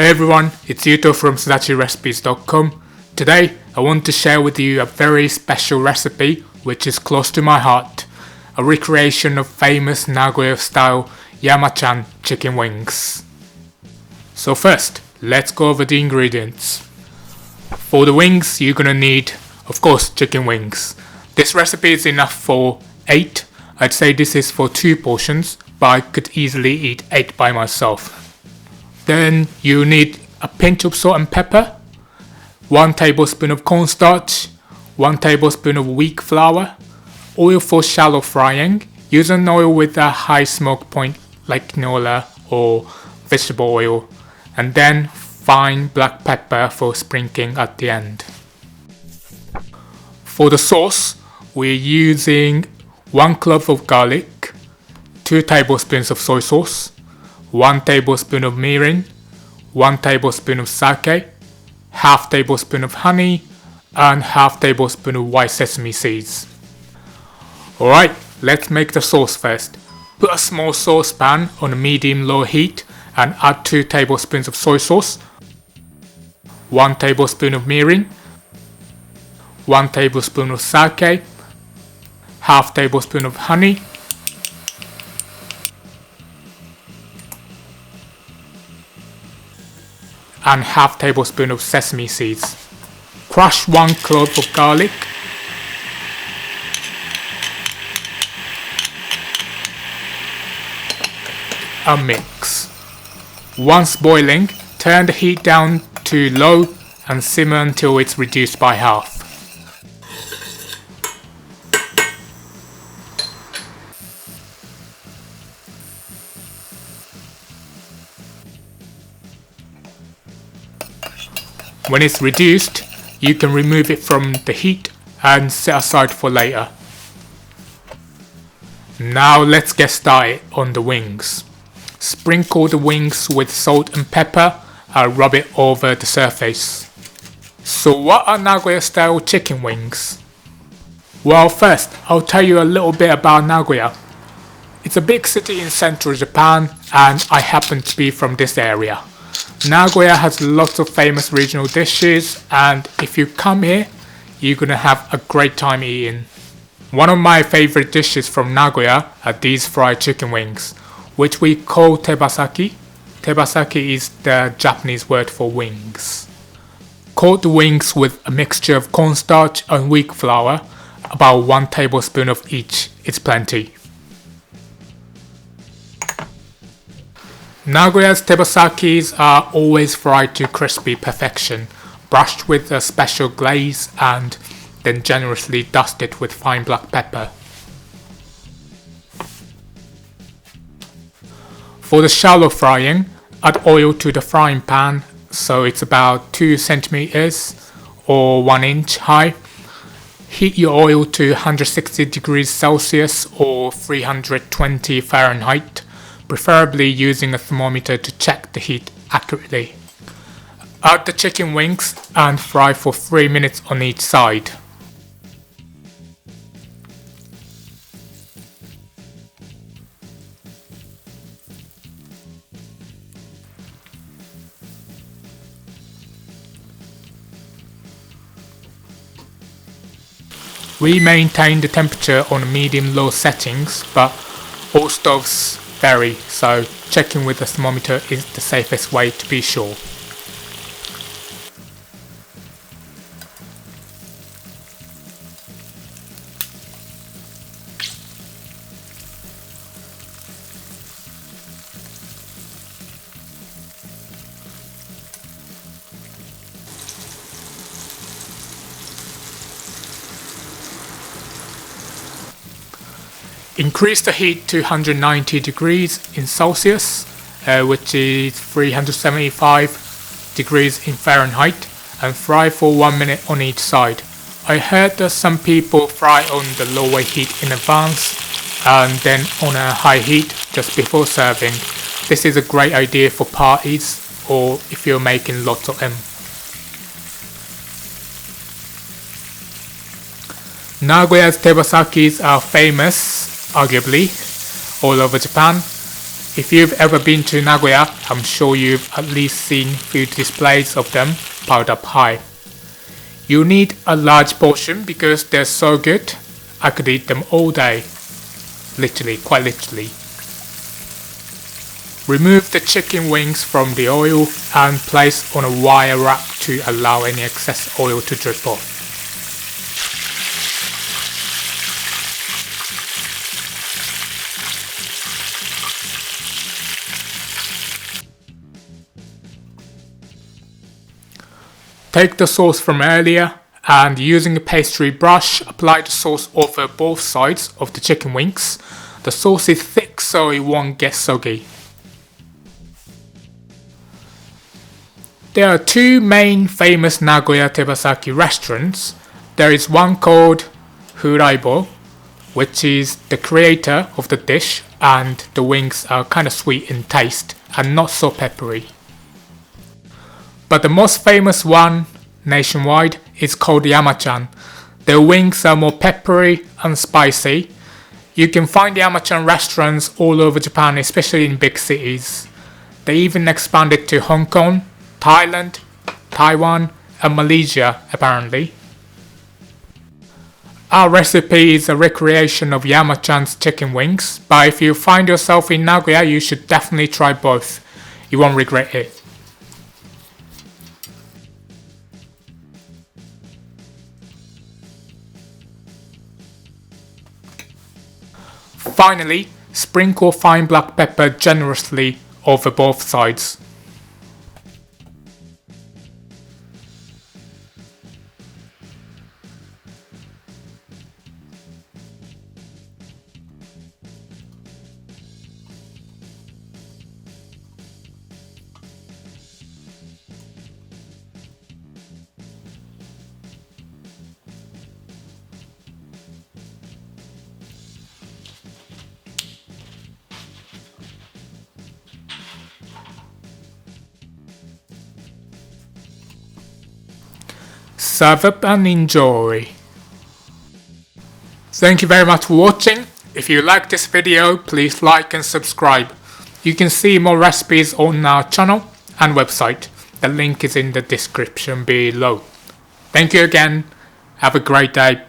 Hey everyone, it's Yuto from SudachiRecipes.com. Today I want to share with you a very special recipe which is close to my heart. A recreation of famous Nagoya style Yamachan chicken wings. So first, let's go over the ingredients. For the wings you're gonna need, of course, chicken wings. This recipe is enough for 8. I'd say this is for 2 portions, but I could easily eat 8 by myself. Then you need a pinch of salt and pepper, 1 tablespoon of cornstarch, 1 tablespoon of wheat flour, oil for shallow frying. Use an oil with a high smoke point like canola or vegetable oil, and then fine black pepper for sprinkling at the end. For the sauce, we're using 1 clove of garlic, 2 tablespoons of soy sauce, 1 tablespoon of mirin, 1 tablespoon of sake, half tablespoon of honey, and half tablespoon of white sesame seeds. Alright, let's make the sauce first. Put a small saucepan on a medium-low heat and add 2 tablespoons of soy sauce, 1 tablespoon of mirin, 1 tablespoon of sake, half tablespoon of honey, and half tablespoon of sesame seeds. Crush 1 clove of garlic, and mix. Once boiling, turn the heat down to low and simmer until it's reduced by half. When it's reduced, you can remove it from the heat and set aside for later. Now let's get started on the wings. Sprinkle the wings with salt and pepper and rub it over the surface. So what are Nagoya style chicken wings? Well, first I'll tell you a little bit about Nagoya. It's a big city in central Japan and I happen to be from this area. Nagoya has lots of famous regional dishes, and if you come here, you're gonna have a great time eating. One of my favorite dishes from Nagoya are these fried chicken wings, which we call tebasaki. Tebasaki is the Japanese word for wings. Coat the wings with a mixture of cornstarch and wheat flour, about 1 tablespoon of each, it's plenty. Nagoya's tebasakis are always fried to crispy perfection, brushed with a special glaze and then generously dusted with fine black pepper. For the shallow frying, add oil to the frying pan so it's about 2 centimeters or 1 inch high. Heat your oil to 160 degrees Celsius or 320 Fahrenheit. Preferably using a thermometer to check the heat accurately. Add the chicken wings and fry for 3 minutes on each side. We maintain the temperature on medium-low settings, but all stoves vary, so checking with the thermometer is the safest way to be sure. Increase the heat to 190 degrees in Celsius, which is 375 degrees in Fahrenheit, and fry for 1 minute on each side. I heard that some people fry on the lower heat in advance and then on a high heat just before serving. This is a great idea for parties or if you're making lots of them. Nagoya's tebasakis are famous, arguably, all over Japan. If you've ever been to Nagoya, I'm sure you've at least seen food displays of them piled up high. You need a large portion because they're so good. I could eat them all day. Literally, quite literally. Remove the chicken wings from the oil and place on a wire rack to allow any excess oil to drip off. Take the sauce from earlier and using a pastry brush, apply the sauce over both sides of the chicken wings. The sauce is thick so it won't get soggy. There are two main famous Nagoya Tebasaki restaurants. There is one called Furaibo, which is the creator of the dish, and the wings are kind of sweet in taste and not so peppery. But the most famous one nationwide is called Yamachan. Their wings are more peppery and spicy. You can find Yamachan restaurants all over Japan, especially in big cities. They even expanded to Hong Kong, Thailand, Taiwan and Malaysia apparently. Our recipe is a recreation of Yamachan's chicken wings, but if you find yourself in Nagoya, you should definitely try both. You won't regret it. Finally, sprinkle fine black pepper generously over both sides. Serve up and enjoy. Thank you very much for watching. If you like this video, please like and subscribe. You can see more recipes on our channel and website. The link is in the description below. Thank you again. Have a great day.